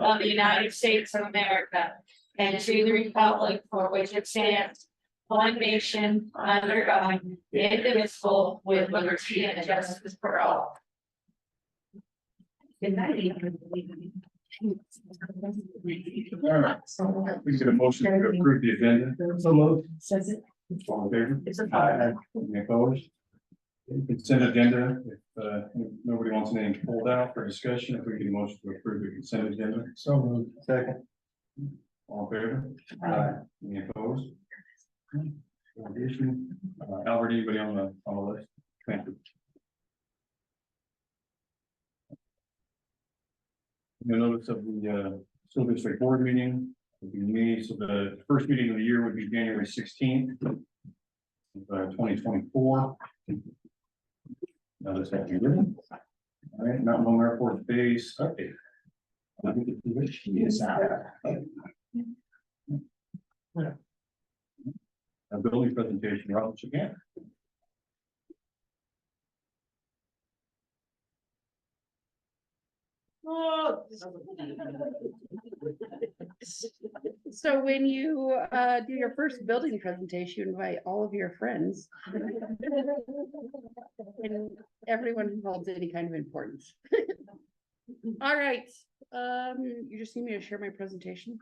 of the United States of America and to the republic for which it stands, one nation, under God, indivisible, with liberty and justice for all. Good night. All right, we get a motion to approve the agenda. So moved. All in It's a favor? Aye. Any opposed? Consent agenda, if nobody wants anything pulled out for discussion, if we get a motion to approve the consent agenda. So moved. Second. All in favor? Aye. Any opposed? Albert, anybody on the list? Thank you. The notice of the school district board meeting will be me, so the first meeting of the year would be January 16th. 2024. Now this has to be written. All right, Mountain Home Air Force Base update. Yes. A building presentation, Robert again. So when you do your first building presentation, you invite all of your friends. And everyone who holds any kind of importance. All right, you just need me to share my presentation.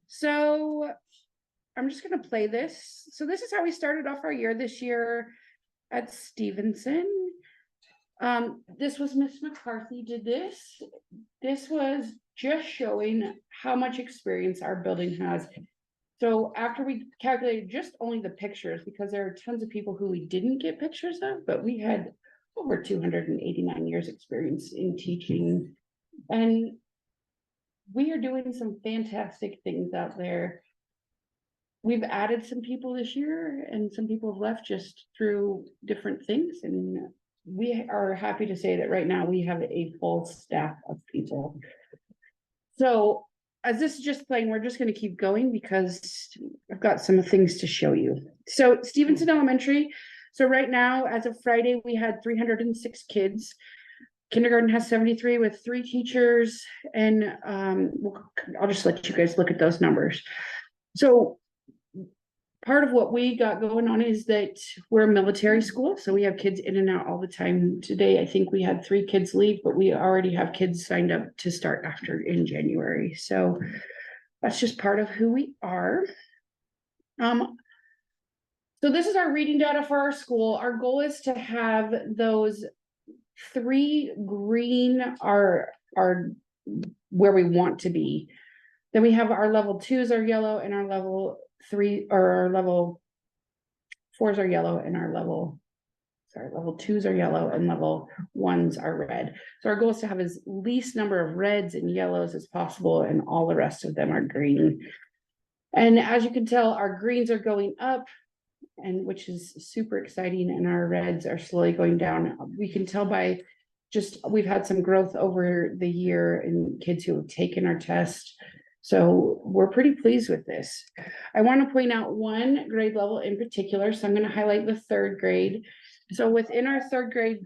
So I'm just gonna play this. So this is how we started off our year this year at Stevenson. This was Miss McCarthy did this. This was just showing how much experience our building has. So after we calculated just only the pictures, because there are tons of people who we didn't get pictures of, but we had over 289 years experience in teaching. And we are doing some fantastic things out there. We've added some people this year and some people have left just through different things. And we are happy to say that right now we have a full staff of people. So as this is just playing, we're just going to keep going because I've got some things to show you. So Stevenson Elementary. So right now, as of Friday, we had 306 kids. Kindergarten has 73 with 3 teachers, and I'll just let you guys look at those numbers. So part of what we got going on is that we're a military school, so we have kids in and out all the time. Today, I think we had 3 kids leave, but we already have kids signed up to start after in January. So that's just part of who we are. So this is our reading data for our school. Our goal is to have those 3 green are where we want to be. Then we have our level 2s are yellow and our level 3 or our level 4s are yellow and our level 2s are yellow and level 1s are red. So our goal is to have as least number of reds and yellows as possible, and all the rest of them are green. And as you can tell, our greens are going up, and which is super exciting, and our reds are slowly going down. We can tell by just we've had some growth over the year in kids who have taken our test. So we're pretty pleased with this. I want to point out one grade level in particular. So I'm going to highlight the 3rd grade. So within our 3rd grade,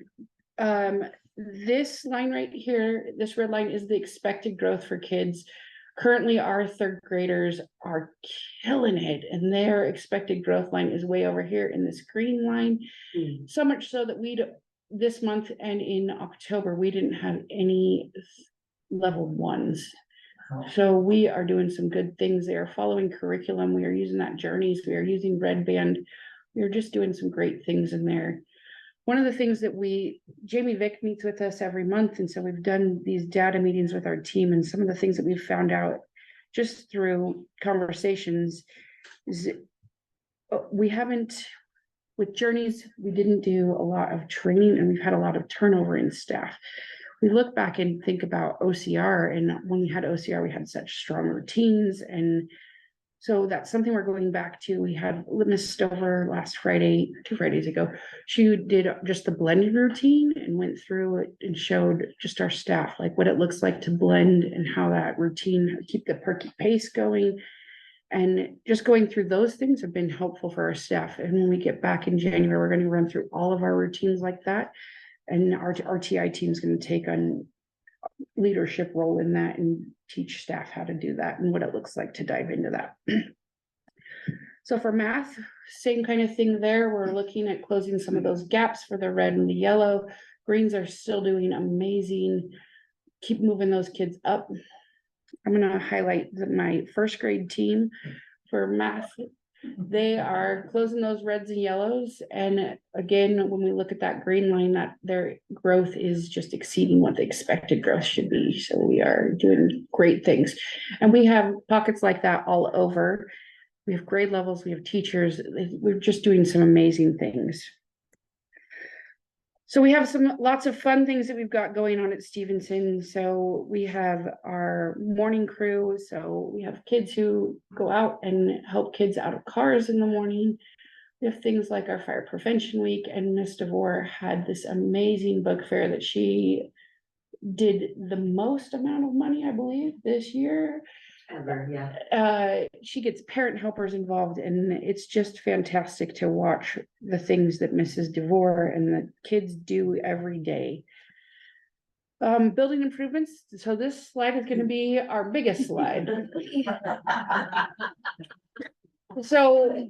this line right here, this red line is the expected growth for kids. Currently, our 3rd graders are killing it, and their expected growth line is way over here in this green line. So much so that this month and in October, we didn't have any level 1s. So we are doing some good things there, following curriculum. We are using that Journeys. We are using Red Band. We are just doing some great things in there. One of the things that Jamie Vick meets with us every month. And so we've done these data meetings with our team, and some of the things that we've found out just through conversations is we haven't, with Journeys, we didn't do a lot of training, and we've had a lot of turnover in staff. We look back and think about OCR, and when we had OCR, we had such strong routines, and So that's something we're going back to. We had Miss Stover last Friday, 2 Fridays ago. She did just the blending routine and went through it and showed just our staff, like what it looks like to blend and how that routine, keep the perky pace going. And just going through those things have been helpful for our staff. And when we get back in January, we're going to run through all of our routines like that. And our TI team is going to take on leadership role in that and teach staff how to do that and what it looks like to dive into that. So for math, same kind of thing there. We're looking at closing some of those gaps for the red and the yellow. Greens are still doing amazing. Keep moving those kids up. I'm going to highlight my first grade team for math. They are closing those reds and yellows. And again, when we look at that green line, that their growth is just exceeding what the expected growth should be. So we are doing great things. And we have pockets like that all over. We have grade levels, we have teachers. We're just doing some amazing things. So we have lots of fun things that we've got going on at Stevenson. So we have our morning crew. So we have kids who go out and help kids out of cars in the morning. We have things like our fire prevention week, and Miss DeVore had this amazing book fair that she did the most amount of money, I believe, this year. Ever, yeah. She gets parent helpers involved, and it's just fantastic to watch the things that Mrs. DeVore and the kids do every day. Building improvements. So this slide is going to be our biggest slide. So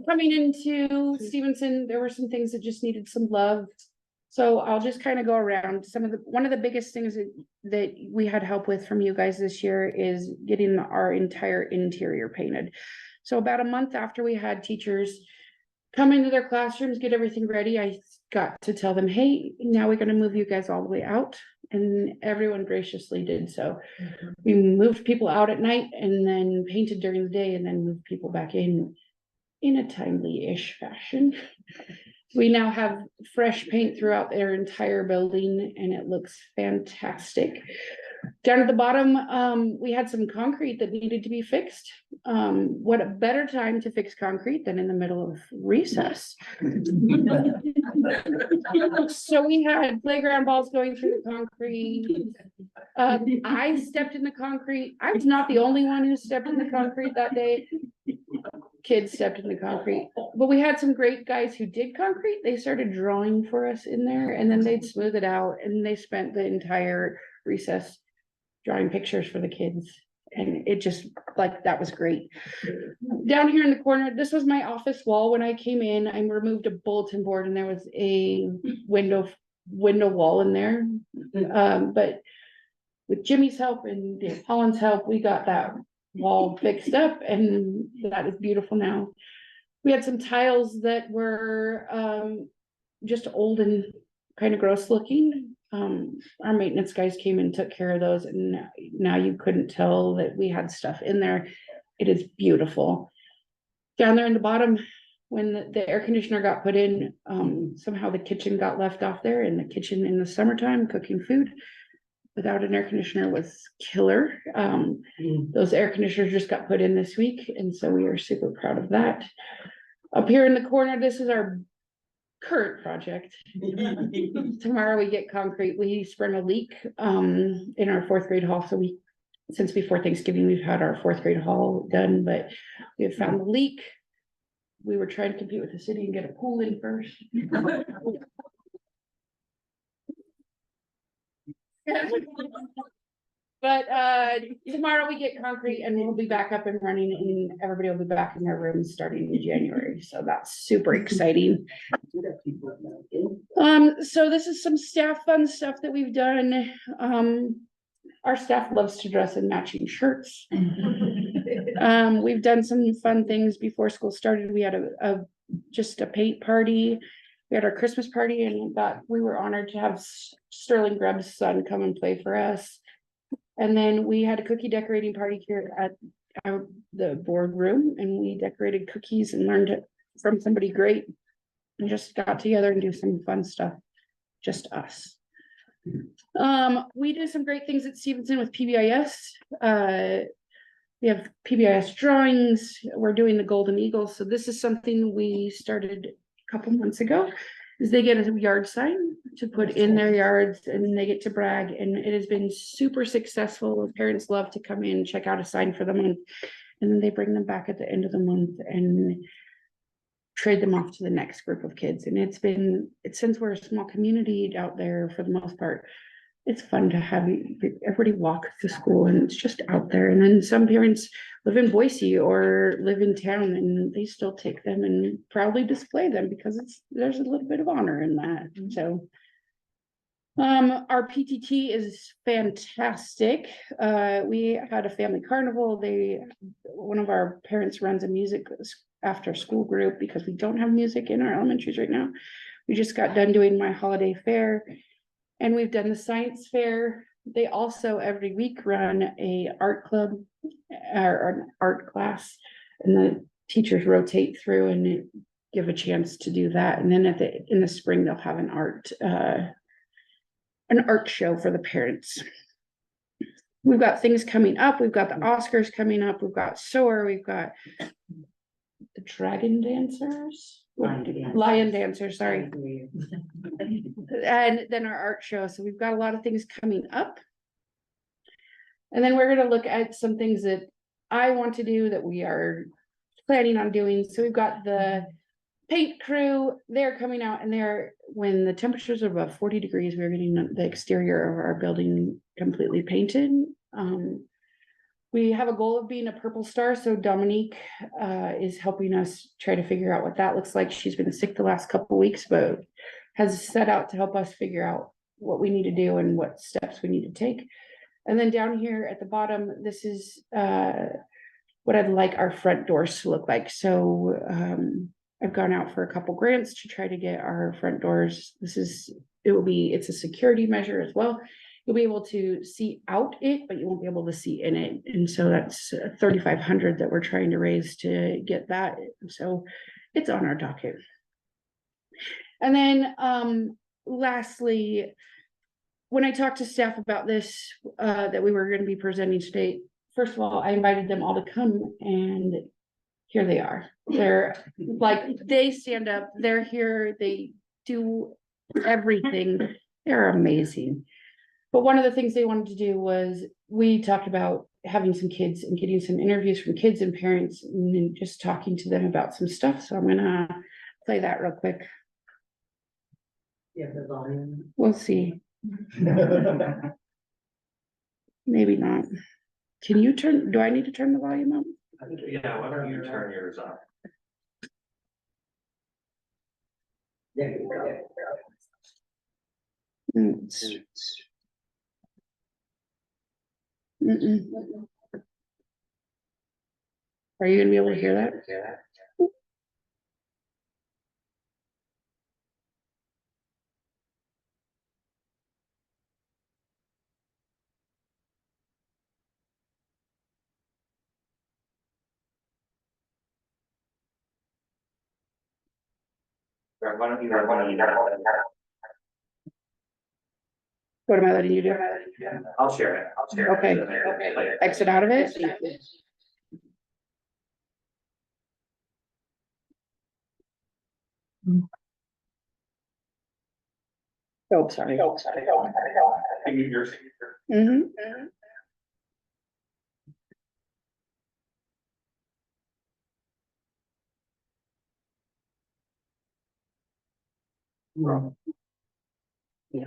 coming into Stevenson, there were some things that just needed some love. So I'll just kind of go around one of the biggest things that we had help with from you guys this year is getting our entire interior painted. So about a month after we had teachers come into their classrooms, get everything ready, I got to tell them, hey, now we're going to move you guys all the way out. And everyone graciously did so. We moved people out at night and then painted during the day and then moved people back in a timely-ish fashion. We now have fresh paint throughout their entire building and it looks fantastic. Down at the bottom, we had some concrete that needed to be fixed. What a better time to fix concrete than in the middle of recess. So we had playground balls going through the concrete. I stepped in the concrete. I was not the only one who stepped in the concrete that day. Kids stepped in the concrete, but we had some great guys who did concrete. They started drawing for us in there and then they'd smooth it out, and they spent the entire recess drawing pictures for the kids. And it just, like, that was great. Down here in the corner, this was my office wall. When I came in, I removed a bulletin board and there was a window wall in there. But with Jimmy's help and Dave Holland's help, we got that wall fixed up and that is beautiful now. We had some tiles that were just old and kind of gross looking. Our maintenance guys came and took care of those, and now you couldn't tell that we had stuff in there. It is beautiful. Down there in the bottom, when the air conditioner got put in, somehow the kitchen got left off there, and the kitchen in the summertime cooking food without an air conditioner was killer. Those air conditioners just got put in this week, and so we are super proud of that. Up here in the corner, this is our current project. Tomorrow we get concrete. We sprung a leak in our 4th grade hall. So since before Thanksgiving, we've had our 4th grade hall done, but we have found the leak. We were trying to compete with the city and get a pool in first. But tomorrow we get concrete and we'll be back up and running, and everybody will be back in their rooms starting in January. So that's super exciting. So this is some staff fun stuff that we've done. Our staff loves to dress in matching shirts. We've done some fun things before school started. We had just a paint party. We had our Christmas party, and we were honored to have Sterling Grubb's son come and play for us. And then we had a cookie decorating party here at the boardroom, and we decorated cookies and learned from somebody great and just got together and do some fun stuff. Just us. We did some great things at Stevenson with PBIS. We have PBIS drawings. We're doing the Golden Eagle. So this is something we started a couple months ago. Is they get a yard sign to put in their yards and they get to brag. And it has been super successful. Parents love to come in, check out a sign for the month. And then they bring them back at the end of the month and trade them off to the next group of kids. And since we're a small community out there for the most part, it's fun to have everybody walk to school and it's just out there. And then some parents live in Boise or live in town and they still take them and proudly display them because there's a little bit of honor in that. So our PTT is fantastic. We had a family carnival. One of our parents runs a music after school group because we don't have music in our elementaries right now. We just got done doing my holiday fair and we've done the science fair. They also every week run a art club or an art class and the teachers rotate through and give a chance to do that. And then in the spring, they'll have an art show for the parents. We've got things coming up. We've got the Oscars coming up. We've got SOAR. We've got the Dragon Dancers. Lion Dancers, sorry. And then our art show. So we've got a lot of things coming up. And then we're going to look at some things that I want to do that we are planning on doing. So we've got the paint crew, they're coming out and when the temperatures are above 40 degrees, we're getting the exterior of our building completely painted. We have a goal of being a purple star. So Dominique is helping us try to figure out what that looks like. She's been sick the last couple of weeks, but has set out to help us figure out what we need to do and what steps we need to take. And then down here at the bottom, this is what I'd like our front doors to look like. So I've gone out for a couple grants to try to get our front doors. It's a security measure as well. You'll be able to see out it, but you won't be able to see in it. And so that's $3,500 that we're trying to raise to get that. So it's on our docket. And then lastly, when I talked to staff about this, that we were going to be presenting today, first of all, I invited them all to come and here they are. They're like, they stand up, they're here, they do everything. They're amazing. But one of the things they wanted to do was we talked about having some kids and getting some interviews from kids and parents and then just talking to them about some stuff. So I'm gonna play that real quick. Yeah, the volume. We'll see. Maybe not. Do I need to turn the volume up? Yeah, why don't you turn yours on? There you go. Are you gonna be able to hear that? Why don't you? What am I letting you do? I'll share it. Okay. Exit out of it. Oh, sorry. Mhm. Yeah.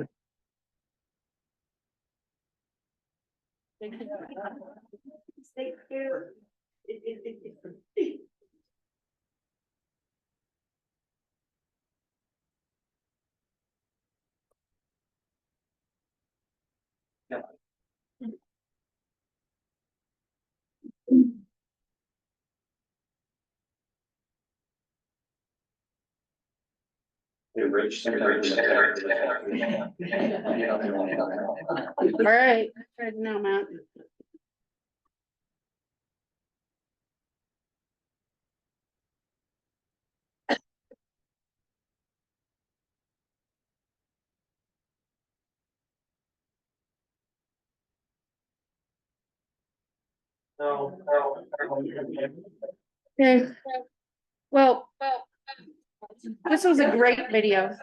All right. No, Matt. Okay. Well, this was a great video.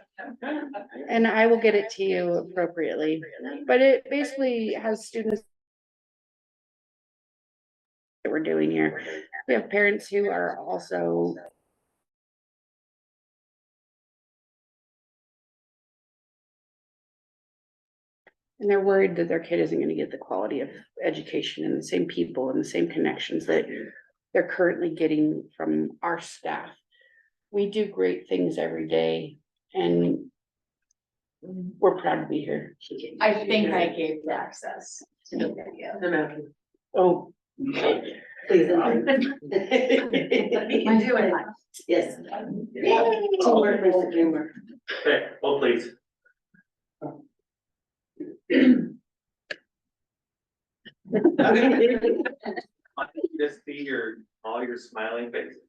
And I will get it to you appropriately, but it basically has students that we're doing here. We have parents who are also and they're worried that their kid isn't gonna get the quality of education and the same people and the same connections that they're currently getting from our staff. We do great things every day and we're proud to be here. I think I gave the access to the video. The mountain. Oh, Please. I do it. Yes. Teamwork makes the dream work. Okay, hold please. I can just see all your smiling faces.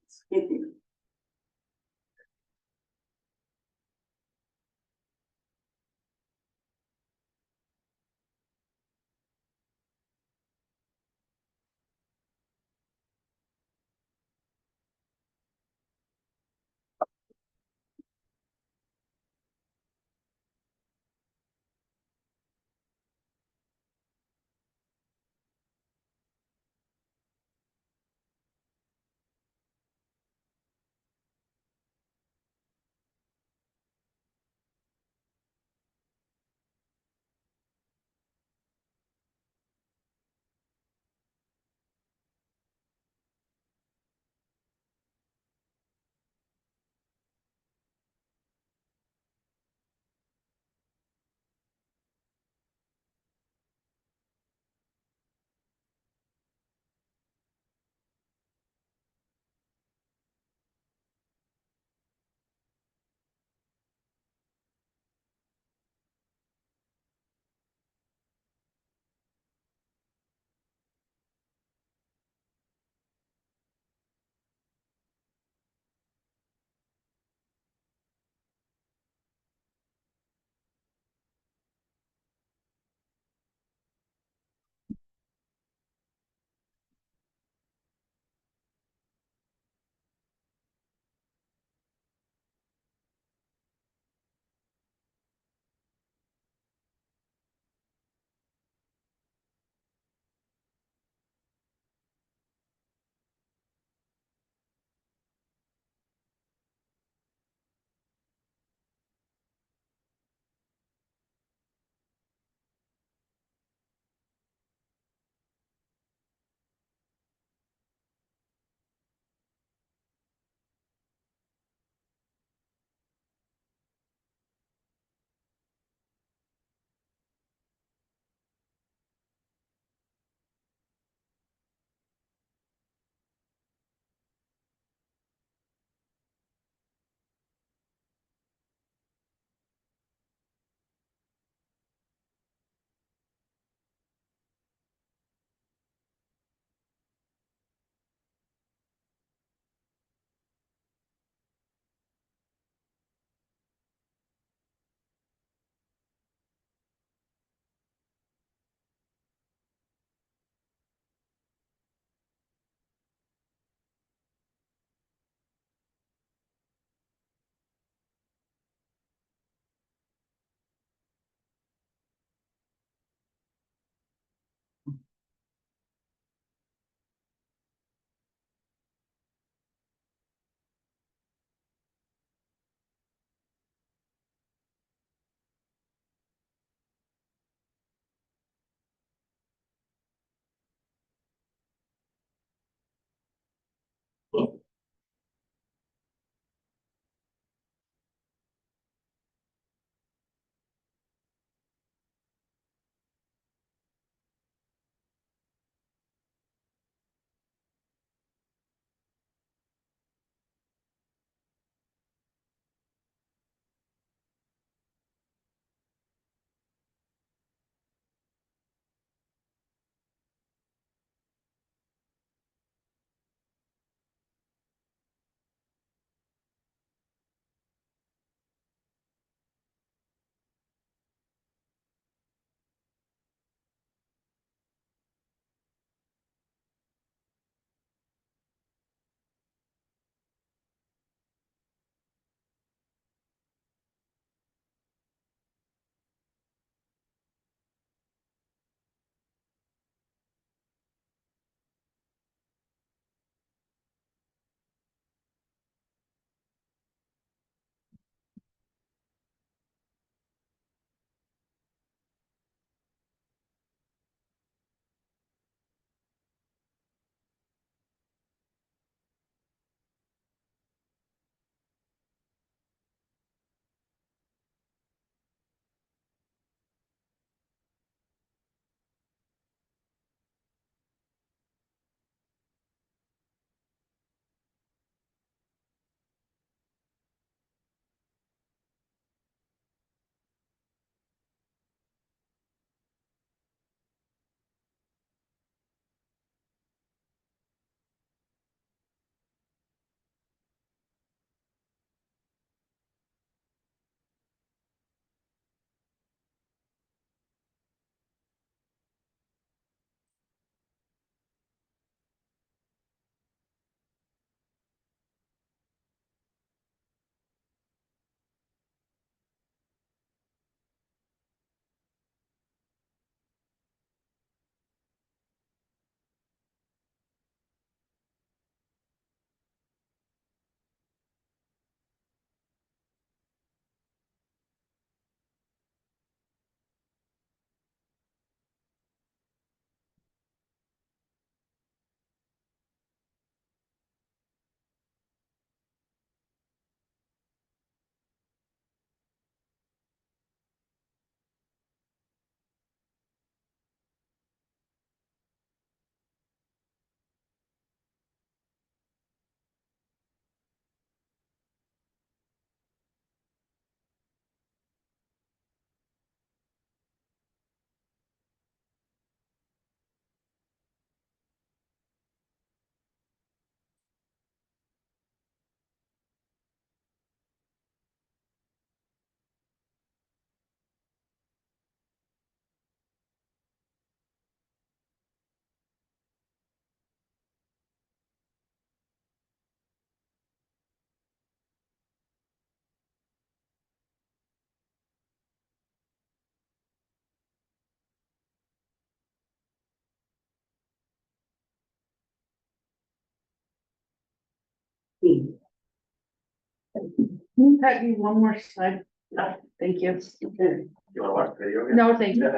Pat, you one more slide. No, thank you. You wanna watch the video? No, thank you.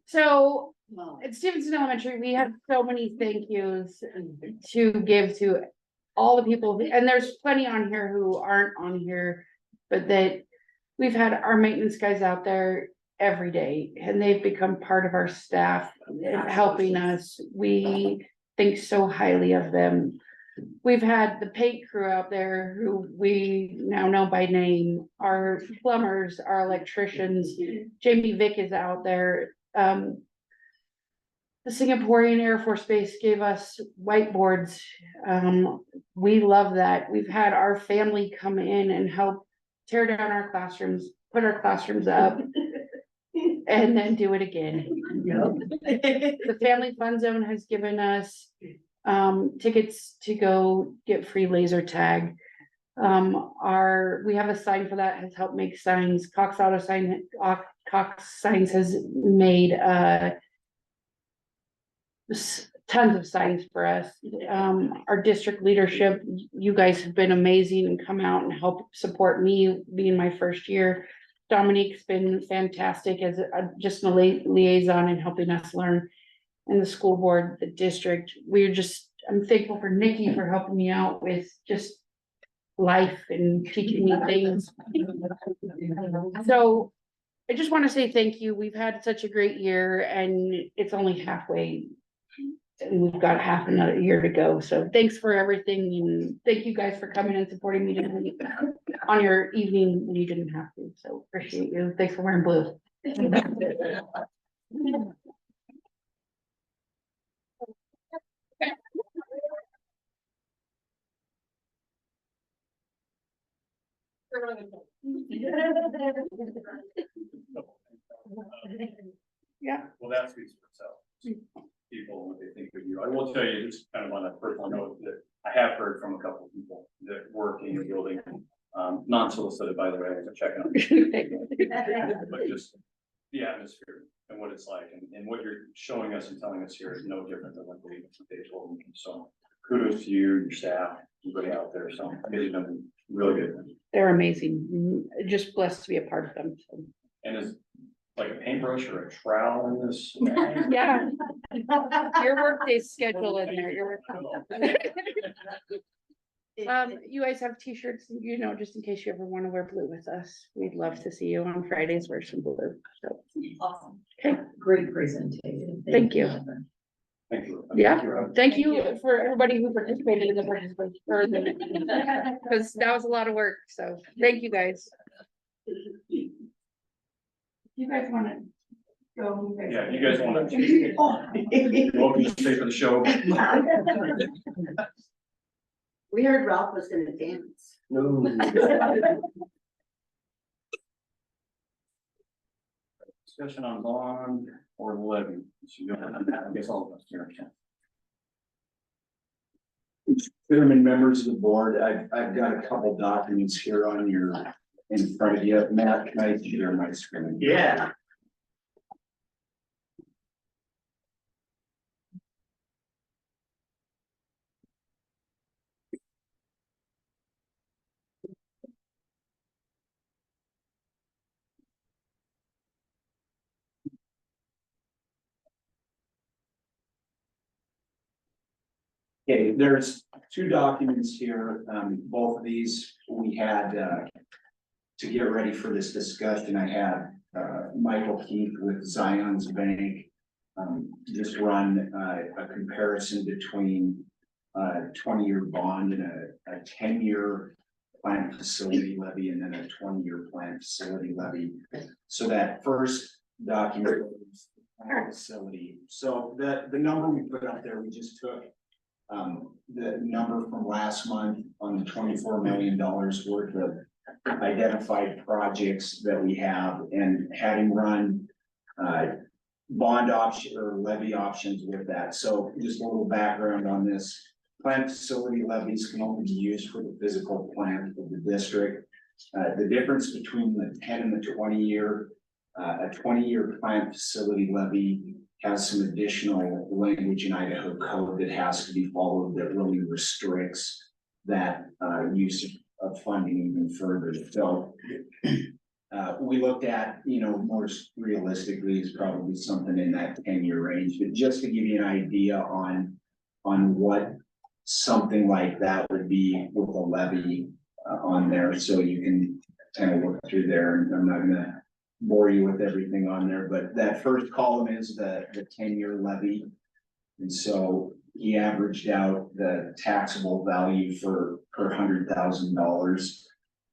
So at Stevenson Elementary, we have so many thank yous to give to all the people, and there's plenty on here who aren't on here, but that we've had our maintenance guys out there every day, and they've become part of our staff, helping us. We think so highly of them. We've had the paint crew out there who we now know by name, our plumbers, our electricians. Jamie Vick is out there. The Singaporean Air Force Base gave us whiteboards. We love that. We've had our family come in and help tear down our classrooms, put our classrooms up, and then do it again. The Family Fun Zone has given us tickets to go get free laser tag. We have a sign for that, has helped make signs. Cox Signs has made tons of signs for us. Our district leadership, you guys have been amazing and come out and help support me being my first year. Dominique's been fantastic as just a liaison and helping us learn. And the school board, the district, I'm thankful for Nikki for helping me out with just life and teaching me things. So I just want to say thank you. We've had such a great year, and it's only halfway. And we've got half another year to go. So thanks for everything, and thank you guys for coming and supporting me tonight on your evening when you didn't have to. So appreciate you. Thanks for wearing blue. Yeah. Well, that speaks for itself. People, what they think of you. I will tell you, just kind of on a personal note, that I have heard from a couple of people that work in the building, non-solicited, by the way, I'm checking on. But just the atmosphere and what it's like, and what you're showing us and telling us here is no different than what they told me. So kudos to you, your staff, everybody out there. So it's been really good. They're amazing. Just blessed to be a part of them. So. And is like a paintbrush or a trowel in this? Yeah. Your workday schedule in there, your work. You guys have t-shirts, just in case you ever want to wear blue with us. We'd love to see you on Fridays, wear some blue. So. Awesome. Okay. Great presentation. Thank you. Thank you. Yeah, thank you for everybody who participated in the participation, because that was a lot of work, so thank you guys. You guys wanna go? Yeah, you guys want to, you're welcome to stay for the show. We heard Ralph was gonna dance. No. Discussion on bond or levy. I guess all of us here. Chairman, members of the board, I've got a couple documents here in front of you. Matt, can I share my screen? Yeah. Okay, there's two documents here. Both of these we had to get ready for this discussion. I had Michael Keith with Zions Bank just run a comparison between a 20-year bond and a 10-year plant facility levy, and then a 20-year plant facility levy. So that first document was plant facility. So the number we put up there, we just took the number from last month on the $24 million worth of identified projects that we have, and having run bond option or levy options with that. So just a little background on this. Plant facility levies can only be used for the physical plant of the district. The difference between the 10 and the 20 year, a 20-year plant facility levy has some additional language in Idaho code that has to be followed that really restricts that use of funding even further. So we looked at, most realistically is probably something in that 10-year range, but just to give you an idea on what something like that would be with a levy on there, so you can kind of look through there, and I'm not gonna bore you with everything on there, but that first column is the 10-year levy. And so he averaged out the taxable value per $100,000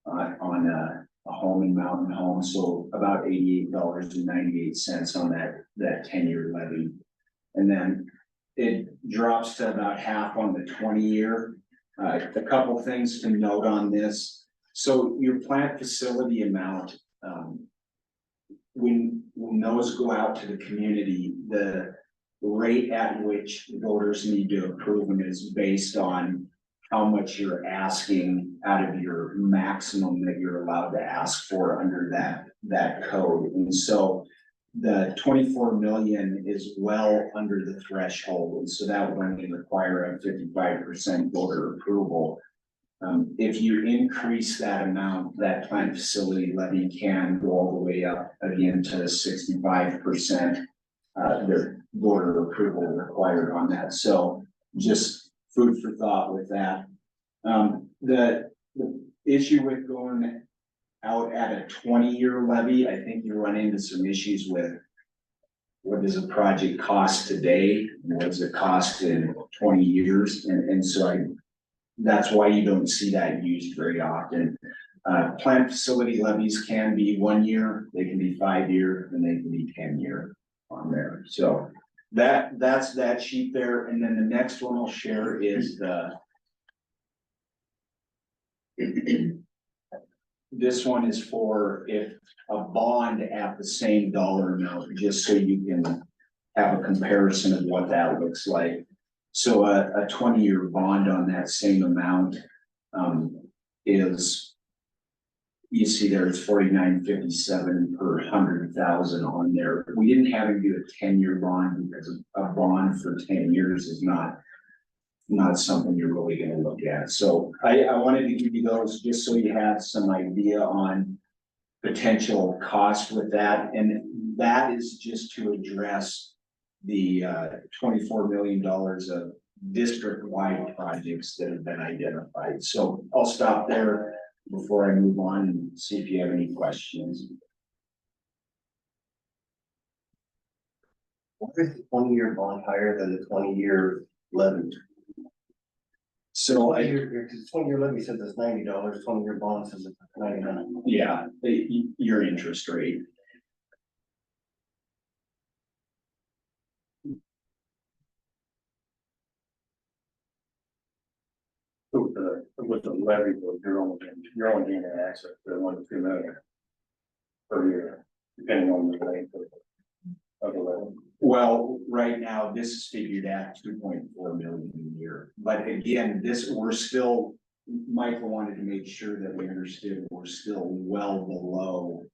on a home in Mountain Home, so about $88.98 on that 10-year levy. And then it drops to about half on the 20-year. A couple things to note on this. So your plant facility amount, when those go out to the community, the rate at which voters need to approve them is based on how much you're asking out of your maximum that you're allowed to ask for under that code. And so the 24 million is well under the threshold, and so that would only require a 55% voter approval. If you increase that amount, that plant facility levy can go all the way up again to 65%. The voter approval required on that. So just food for thought with that. The issue with going out at a 20-year levy, I think you run into some issues with what does a project cost today and what does it cost in 20 years? And so that's why you don't see that used very often. Plant facility levies can be 1 year, they can be 5 year, and they can be 10 year on there. So that's that sheet there. And then the next one I'll share is this one is for if a bond at the same dollar amount, just so you can have a comparison of what that looks like. So a 20-year bond on that same amount is, you see there it's $49.57 per 100,000 on there. We didn't have him do a 10-year bond because a bond for 10 years is not something you're really going to look at. So I wanted to give you those just so you had some idea on potential cost with that. And that is just to address the $24 million of district-wide projects that have been identified. So I'll stop there before I move on and see if you have any questions. Why is the 20-year bond higher than the 20-year levy? So I, 20-year levy says it's $90, 20-year bond says it's $99. yeah, your interest rate. With the levy, you're only gaining access to 1 to 2 million per year, depending on the length of the levy. Well, right now, this is figured at 2.4 million a year, but again, we're still, Michael wanted to make sure that we understood we're still well below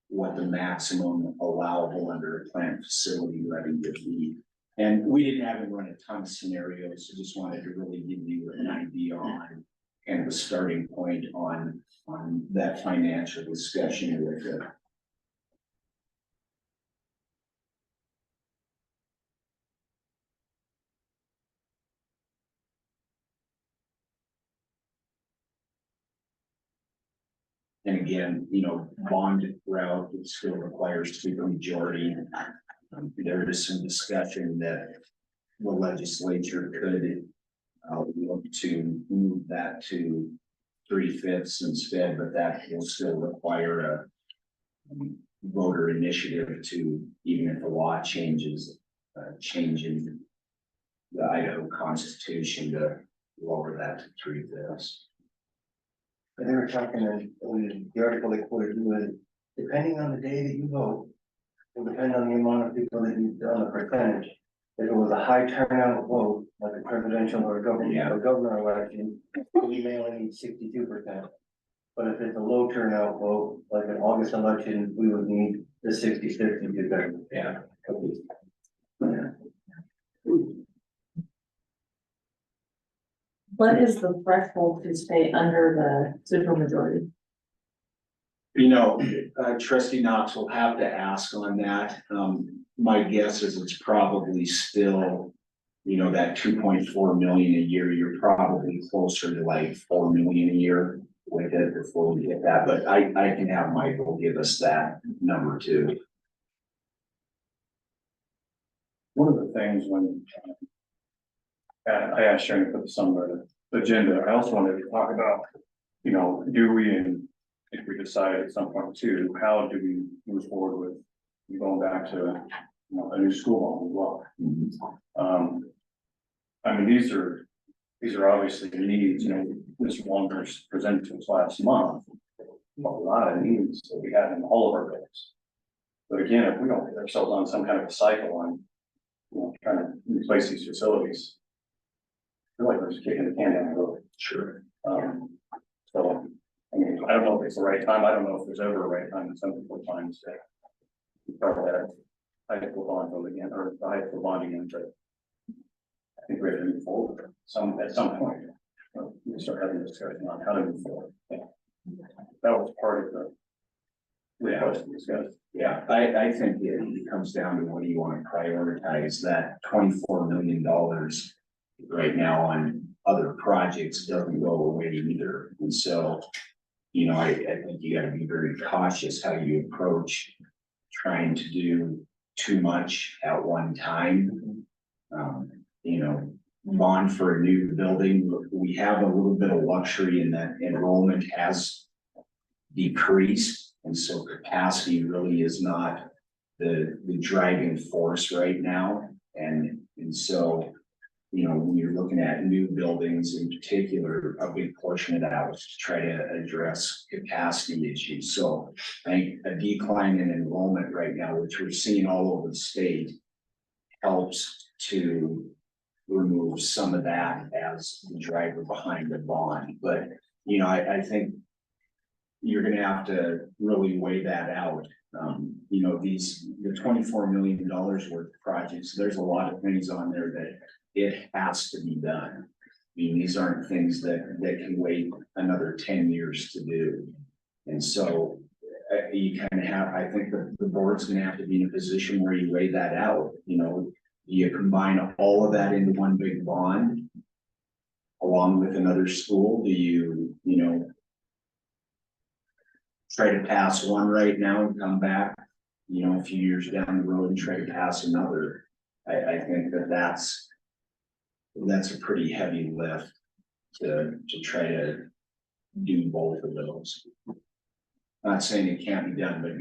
what the maximum allowable under a plant facility levy would be. And we didn't have him run a ton of scenarios, so just wanted to really give you an idea on kind of a starting point on that financial discussion with it. And again, bond route, it still requires supermajority. There is some discussion that the legislature could look to move that to 3/5 instead, but that will still require a voter initiative to, even if the law changes, changing the Idaho Constitution to lower that to 3/5. And they were talking in the article they quoted you with, depending on the day that you vote, will depend on the amount of people that you, on the percentage. If it was a high turnout vote, like a presidential or a governor election, we may only need 62%. But if it's a low turnout vote, like an August election, we would need the 60-50 to go. Yeah. What is the threshold to stay under the supermajority? You know, trustee Knox will have to ask on that. My guess is it's probably still, you know, that 2.4 million a year, you're probably closer to like 4 million a year with it before we get that, but I can have Michael give us that number too. One of the things when. I asked Sharon to put this on the agenda, I also wanted to talk about, you know, do we, and if we decide at some point too, how do we move forward with going back to, you know, a new school home as well? I mean, these are obviously needs, you know, Mr. Walner's presented to us last month. A lot of needs that we have in all of our buildings. But again, if we don't get ourselves on some kind of a cycle on, you know, trying to replace these facilities, I feel like we're just kicking the can down the road. Sure. So, I mean, I don't know if it's the right time. I don't know if there's ever a right time. Some people find to probably that high school bond vote again, or the high school bond again, but I think we have to move forward at some point. We start having a discussion on how to move forward. Yeah. That was part of the request to discuss. Yeah, I think it comes down to what do you want to prioritize. That $24 million right now on other projects doesn't go away either. And so, you know, I think you gotta be very cautious how you approach trying to do too much at one time. You know, bond for a new building, we have a little bit of luxury in that enrollment has decreased. And so capacity really is not the driving force right now. And so, you know, when you're looking at new buildings in particular, a big portion of that was to try to address capacity issues. So I think a decline in enrollment right now, which we're seeing all over the state, helps to remove some of that as the driver behind the bond. But, you know, I think you're gonna have to really weigh that out. You know, the $24 million worth of projects, there's a lot of things on there that it has to be done. I mean, these aren't things that can wait another 10 years to do. And so you kind of have, I think the board's gonna have to be in a position where you weigh that out. You know, you combine all of that into one big bond along with another school. Do you know, try to pass one right now and come back, you know, a few years down the road and try to pass another? I think that's a pretty heavy lift to try to do both of those. Not saying it can't be done, but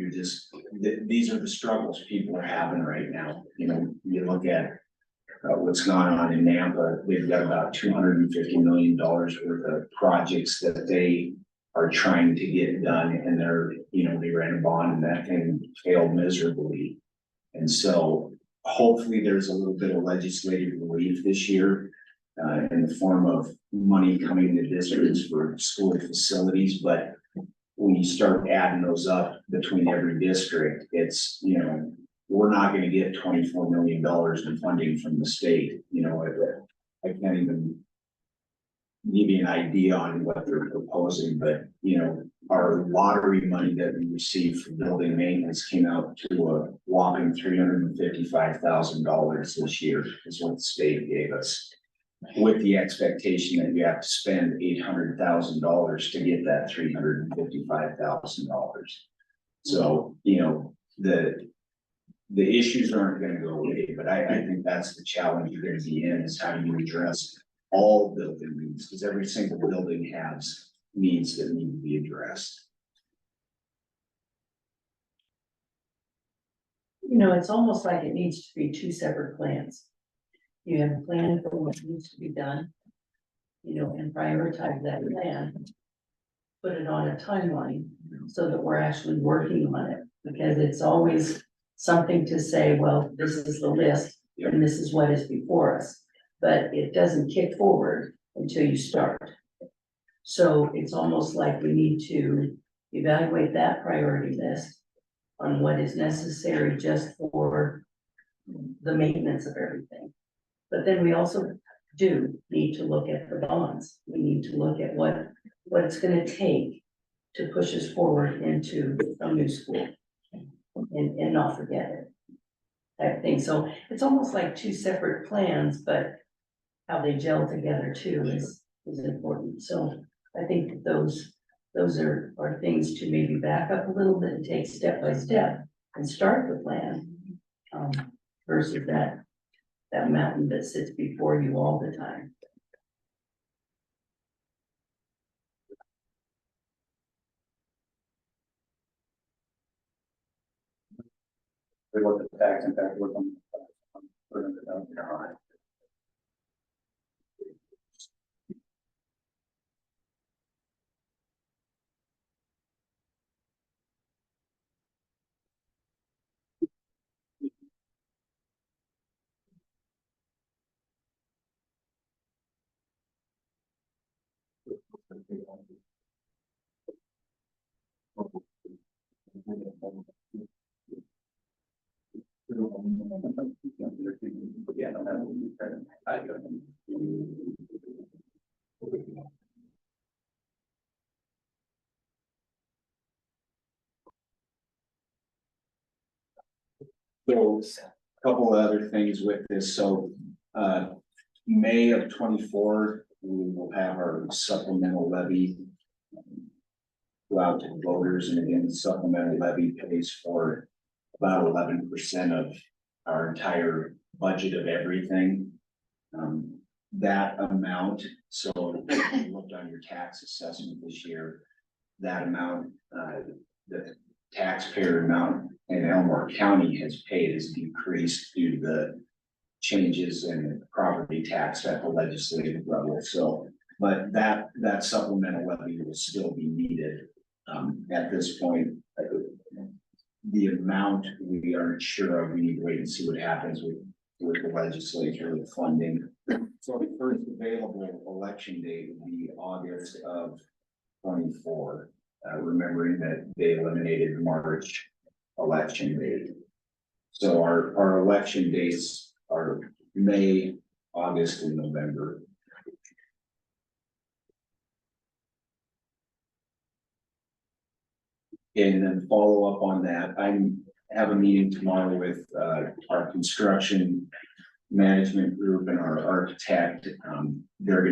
these are the struggles people are having right now. You know, you look at what's gone on in Nampa, they've got about $250 million worth of projects that they are trying to get done, and they ran a bond and that thing failed miserably. And so hopefully there's a little bit of legislative relief this year in the form of money coming to districts for school facilities. But when you start adding those up between every district, it's, you know, we're not going to get $24 million in funding from the state. You know, I can't even give you an idea on what they're proposing, but, you know, our lottery money that we received for building maintenance came out to a whopping $355,000 this year is what the state gave us, with the expectation that you have to spend $800,000 to get that $355,000. So, you know, the issues aren't going to go away, but I think that's the challenge you're going to be in, is how do you address all building needs, because every single building has needs that need to be addressed. You know, it's almost like it needs to be two separate plans. You have a plan for what needs to be done, you know, and prioritize that plan. Put it on a timeline so that we're actually working on it, because it's always something to say, well, this is the list and this is what is before us. But it doesn't kick forward until you start. So it's almost like we need to evaluate that priority list on what is necessary just for the maintenance of everything. But then we also do need to look at the bonds. We need to look at what it's gonna take to push us forward into a new school and not forget it. Type thing. So it's almost like two separate plans, but how they gel together too is important. So I think that those are things to maybe back up a little bit and take step by step and start the plan. Versus that mountain that sits before you all the time. We look at the tax impact, look on. We're gonna go down there. Yeah, no, that would be fair. I go. So, a couple of other things with this, so, May of 24, we will have our supplemental levy. Go out to the voters, and again, the supplemental levy pays for about 11% of our entire budget of everything. That amount, so if you looked on your tax assessment this year, that amount, the taxpayer amount in Elmore County has paid has decreased due to the changes in property tax at the legislative level. So, but that supplemental levy will still be needed. At this point, the amount we aren't sure of, we need to wait and see what happens with the legislature with funding. So the first available election date would be August of 24. Remembering that they eliminated the March election date. So our election dates are May, August, and November. And then follow up on that, I have a meeting tomorrow with our construction management group and our architect. They're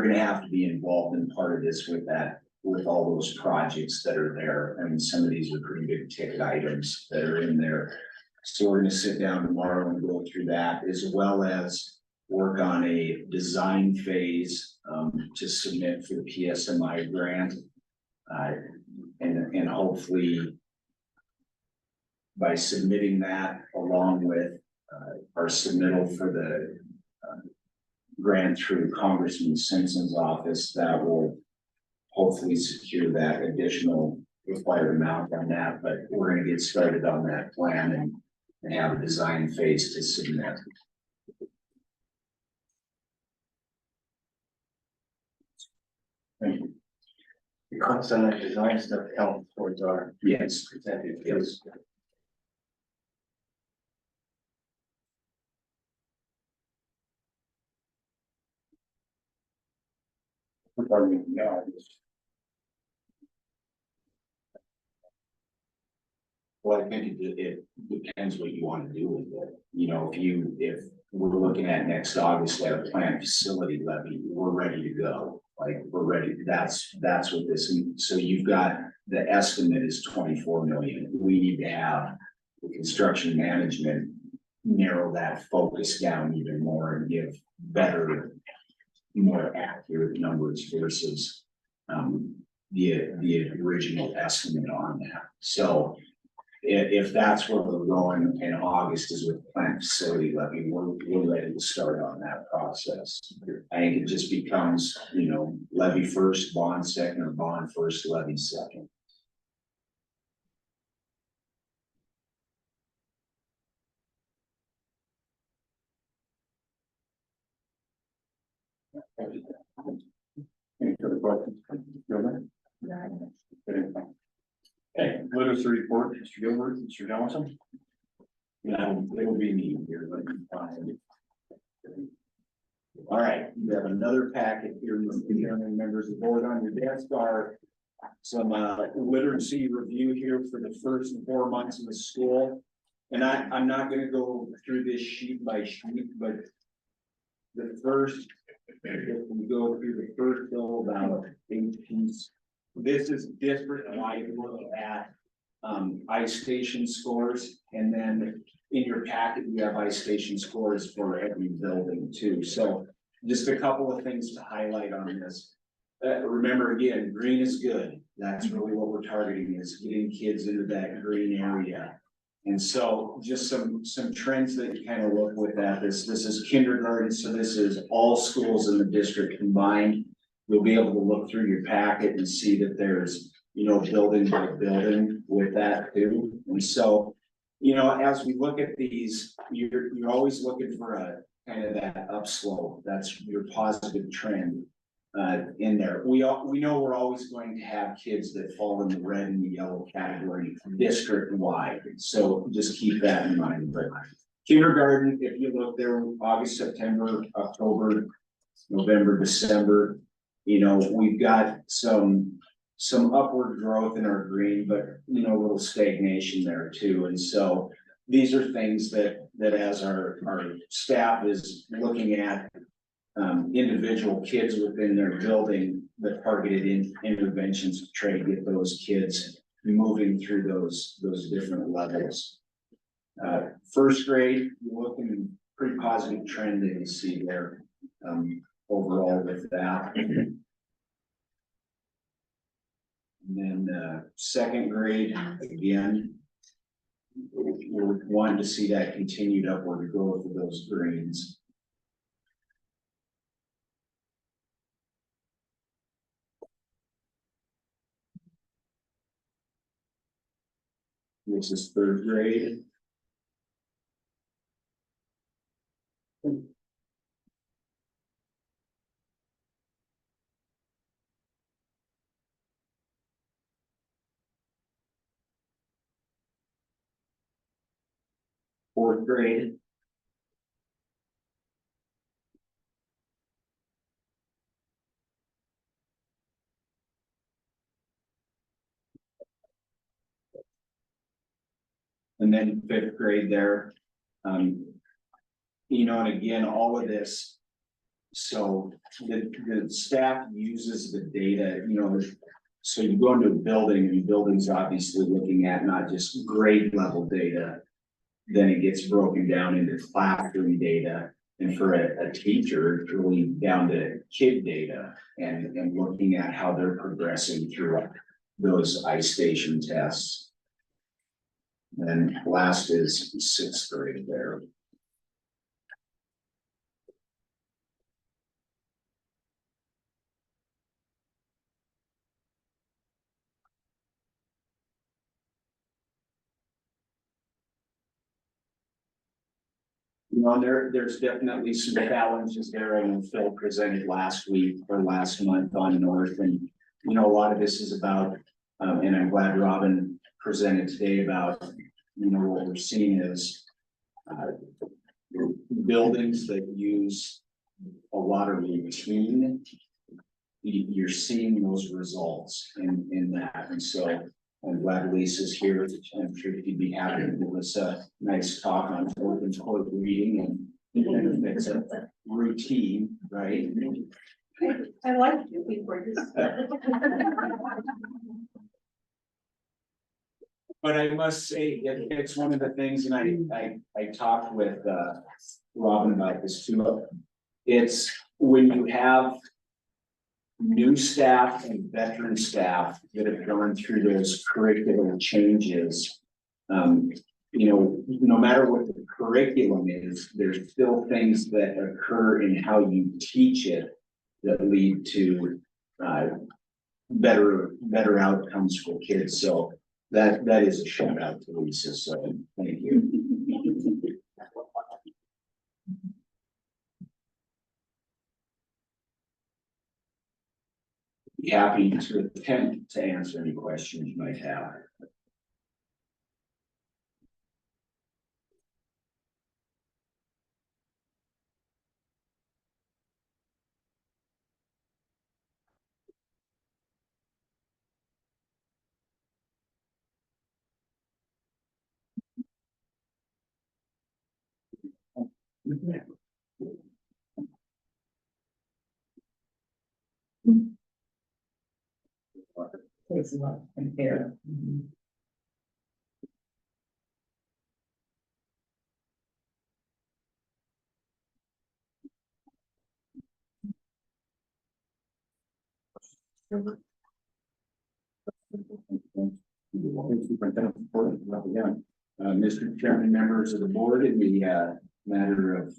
gonna have to be involved in part of this with all those projects that are there. And some of these are pretty big ticket items that are in there. So we're gonna sit down tomorrow and go through that, as well as work on a design phase to submit for the PSMI grant. And hopefully by submitting that along with our submittal for the grant through Congressman Simpson's office, that will hopefully secure that additional required amount on that. But we're gonna get started on that plan and have a design phase to submit. Thank you. The cost on that design stuff counts towards our Yes, percentage. yes. Pardon me, no, I just. Well, I think it depends what you want to do with it. You know, if we're looking at next August at a plant facility levy, we're ready to go. Like, we're ready, that's what this, so you've got, the estimate is 24 million. We need to have the construction management narrow that focus down even more and give better, more accurate numbers versus the original estimate on that. So if that's where we're going in August is with plant facility levy, we're ready to start on that process. I think it just becomes, you know, levy first, bond second, or bond first, levy second. Any further questions? Gilbert? Okay, literacy report, Mr. Gilbert, Mr. Johnson. You it'll be neat here, but it's fine. All right, we have another packet here, Mr. Chairman, members of the board, on your desk are some literacy review here for the first 4 months of the school. And I'm not gonna go through this sheet by sheet, but the first, if we go through the first bill about 8 piece, this is district-wide look at ice station scores, and then in your packet, you have ice station scores for every building too. So just a couple of things to highlight on this. Remember again, green is good. That's really what we're targeting, is getting kids into that green area. And so just some trends that you kind of look with that. This is kindergarten, so this is all schools in the district combined. You'll be able to look through your packet and see that there's, building by building with that too. And so, as we look at these, you're always looking for a kind of that upslope. That's your positive trend in there. We know we're always going to have kids that fall in the red and the yellow category district wide. So just keep that in mind. But kindergarten, if you look there, August, September, October, November, December, we've got some upward growth in our green, but a little stagnation there too. And so these are things that as our staff is looking at individual kids within their building, the targeted interventions to try to get those kids moving through those different levels. First grade, you're looking pretty positive trend that you see there overall with that. And then second grade, again, we're wanting to see that continued upward growth of those greens. This is third grade. Fourth grade. And then fifth grade there. And again, all of this. So the staff uses the data, so you go into a building, and the building's obviously looking at not just grade level data. Then it gets broken down into classroom data. And for a teacher, it's really down to kid data and looking at how they're progressing through those ice station tests. And last is sixth grade there. There's definitely some challenges there, and Phil presented last week or last month on North, and a lot of this is about, and I'm glad Robin presented today about, what we're seeing is buildings that use a lot of routine. You're seeing those results in that, and so I'm glad Lisa's here. I'm sure she'd be happy to give us a nice talk on Morgan's quote reading and it's a routine, right? I like you before this. But I must say, it's one of the things, and I talked with Robin about this too. It's when you have new staff and veteran staff that have gone through those curriculum changes. No matter what the curriculum is, there's still things that occur in how you teach it that lead to better outcomes for kids. So that is a shout out to Lisa. So thank you. Be happy to attempt to answer any questions you might have. Takes a lot to compare. Mhm. Superintendent report, again. Mr. Chairman, members of the board, in the matter of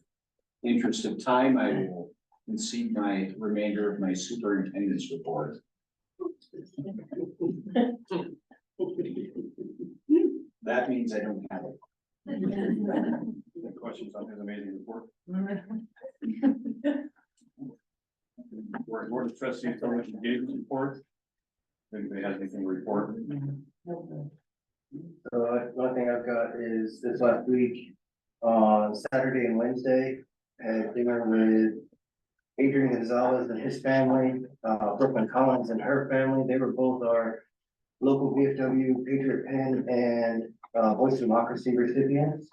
interest of time, I will concede my remainder of my superintendent's report. That means I don't have it. Any questions on his amazing report? Board of Trustees, Public Engagement Report. If anybody has anything to report? So one thing I've got is this last week, on Saturday and Wednesday, had dinner with Adrian Gonzalez and his family, Brooklyn Collins and her family. They were both our local VFW Patriot Pen and Voice of Democracy recipients.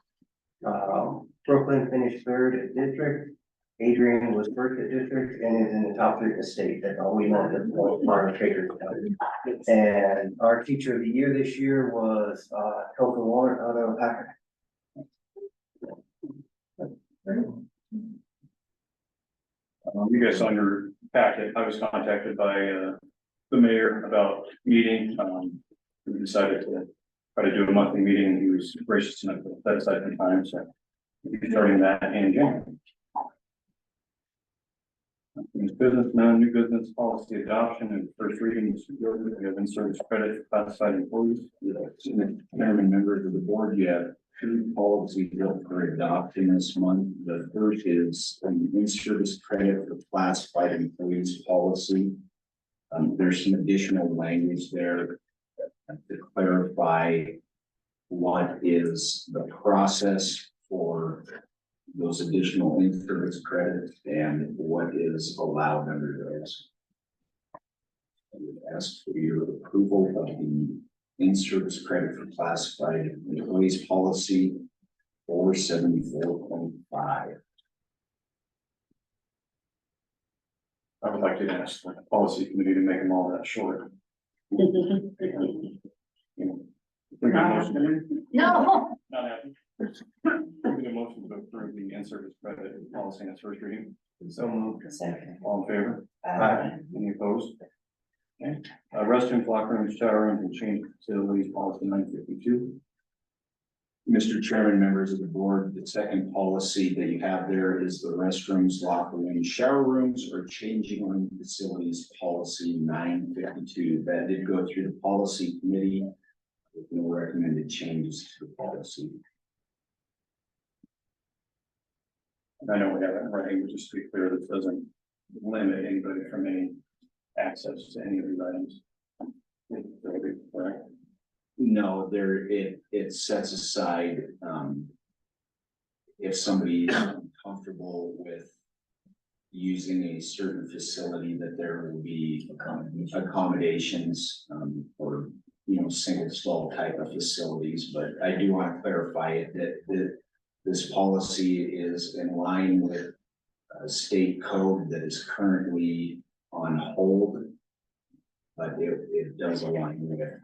Brooklyn finished third at district. Adrian was first at district and is in the top 3 of the state. That's all we know at this point, part of Patriot County. And our teacher of the year this year was Hilda Warren out of Packard. You guys saw in your packet, I was contacted by the mayor about meeting. We decided to try to do a monthly meeting, and he was gracious enough to set aside some time, so we'll be starting that in January. Business, new business policy adoption and first reading. We have in-service credit for classified employees. Chairman, members of the board, you have 2 policies for adopting this month. The first is an in-service credit for classified employees policy. There's some additional language there to clarify what is the process for those additional in-service credits and what is allowed under those. I would ask for your approval of the in-service credit for classified employees policy 474.5. I would like to ask the policy committee to make them all that short. You know, we got a motion. No. Not happy. We get a motion to approve the in-service credit policy on its first reading. So moved. Second. All in favor? Aye. Any opposed? Okay, restrooms, locker rooms, shower rooms, and change facilities policy 952. Mr. Chairman, members of the board, the second policy that you have there is the restrooms, locker rooms, shower rooms, or changing room facilities policy 952. That did go through the policy committee with no recommended changes to the policy. I know we have it in writing, but just to be clear, this doesn't limit anybody from any access to any of these items. Correct? No, it sets aside, if somebody is uncomfortable with using a certain facility, that there will be accommodations, or, single stall type of facilities, but I do want to clarify it that this policy is in line with state code that is currently on hold, but it does align with it.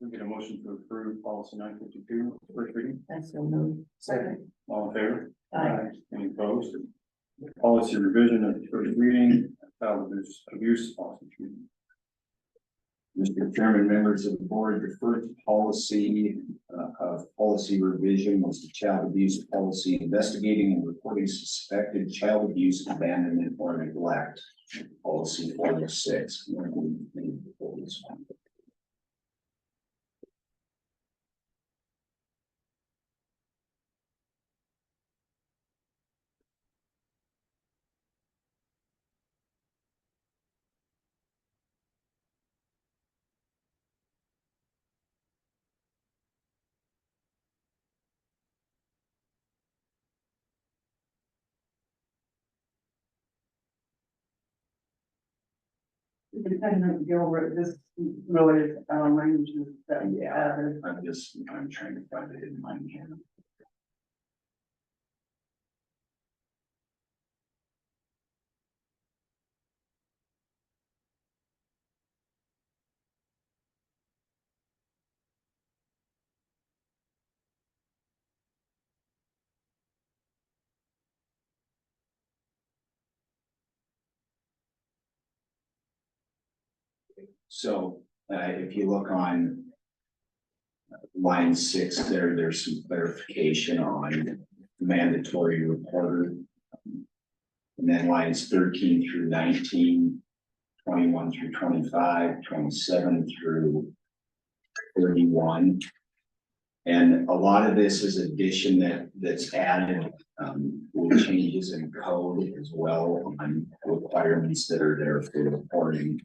We get a motion to approve policy 952, first reading. That's so moved. Second. All in favor? Aye. Any opposed? Policy revision of the first reading, child abuse policy treatment. Mr. Chairman, members of the board, the first policy of policy revision was the child abuse policy, investigating and reporting suspected child abuse, abandonment, or neglect. Policy 406. Independent Gilbert, this really, ranges that we Yeah. added. I'm trying to find it in my hand. So, if you look on line 6 there, there's some clarification on mandatory reporter. And then lines 13 through 19, 21 through 25, 27 through 31. And a lot of this is addition that's added, with changes in code as well on requirements that are there for reporting.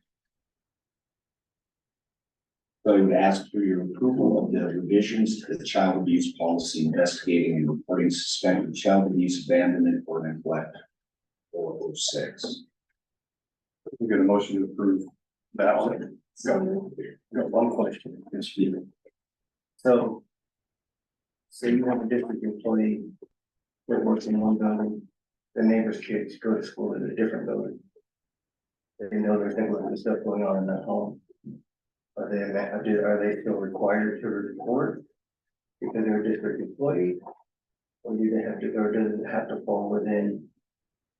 So I would ask for your approval of the revisions to the child abuse policy, investigating and reporting suspected child abuse, abandonment, or neglect. 406. We get a motion to approve that one. So, Got one question, Ms. Stephen. So. Say you have a district employee that works in one building, the neighbor's kids go to school in a different building. They know there's negligent stuff going on in that home. Are they still required to report? Because they're a district employee? Or do they have to, or does it have to fall within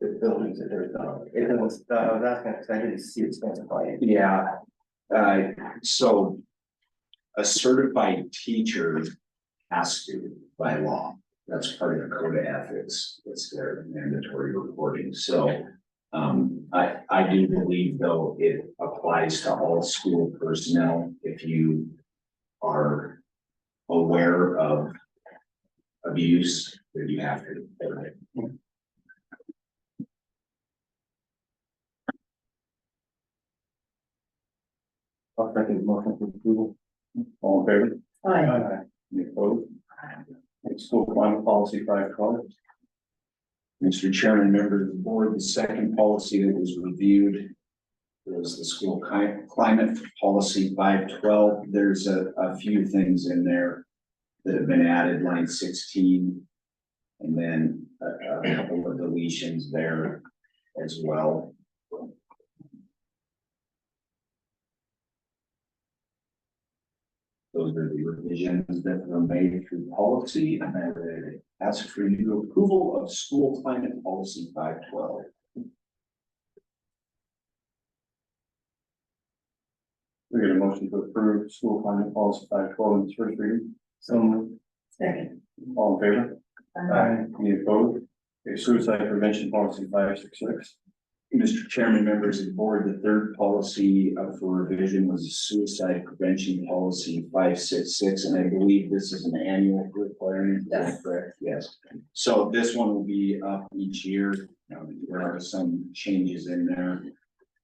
the buildings that they're on? It doesn't, I was asking, because I didn't see it specified. Yeah, so a certified teacher has to by law. That's part of the code of ethics. It's their mandatory reporting. So I do believe though it applies to all school personnel. If you are aware of abuse, then you have to report it. I'll second the motion for approval. All in favor? hi, Any opposed? School climate policy 512. Mr. Chairman, members of the board, the second policy that was reviewed was the school climate policy 512. There's a few things in there that have been added, line 16, and then a couple of deletions there as well. Those are the revisions that were made through policy, and I would ask for your approval of school climate policy 512. We get a motion to approve school climate policy 512 in its first reading. So moved. second. All in favor? Hi. Any opposed? Okay, suicide prevention policy 566. Mr. Chairman, members of the board, the third policy up for revision was a suicide prevention policy 566, and I believe this is an annual requirement. Is that correct? Yes. So this one will be up each year. There are some changes in there,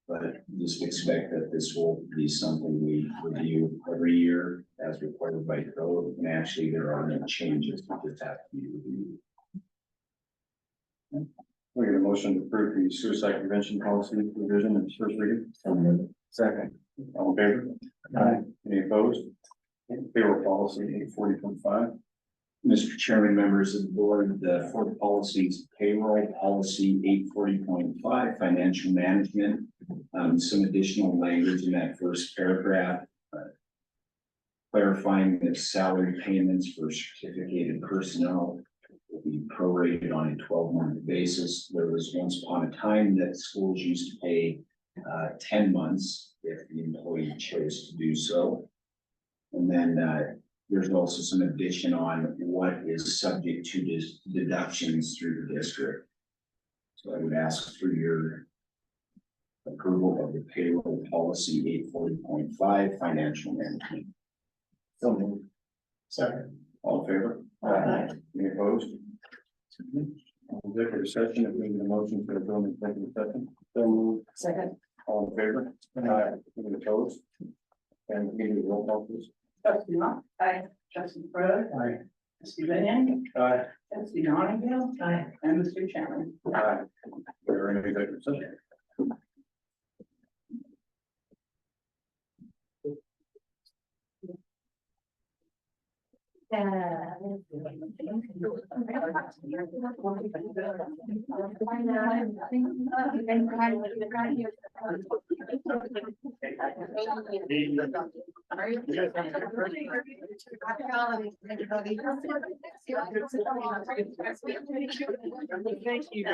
but just expect that this will be something we review every year as required by code. And actually, there are no changes that just have to be reviewed. We get a motion to approve the suicide prevention policy revision in its first reading. So moved. Second. All in favor? Aye. Any opposed? Payroll policy 840.5. Mr. Chairman, members of the board, the fourth policy is payroll policy 840.5, financial management. Some additional language in that first paragraph. Clarifying that salary payments for certificated personnel will be prorated on a 12-month basis. There was once upon a time that schools used to pay 10 months if the employee chose to do so. And then there's also some addition on what is subject to deductions through the district. So I would ask for your approval of the payroll policy 840.5, financial management. So moved. Second. All in favor? Aye. Any opposed? Executive session, if we need a motion to go into executive session. So moved. Second. All in favor? Any opposed? And we need a roll call, please. Trustee Mott. Aye. Trustee Fred. Aye. Trustee Van. Aye. Trustee Donahue. Aye. And Mr. Chairman. Aye. We're in executive session. Thank you.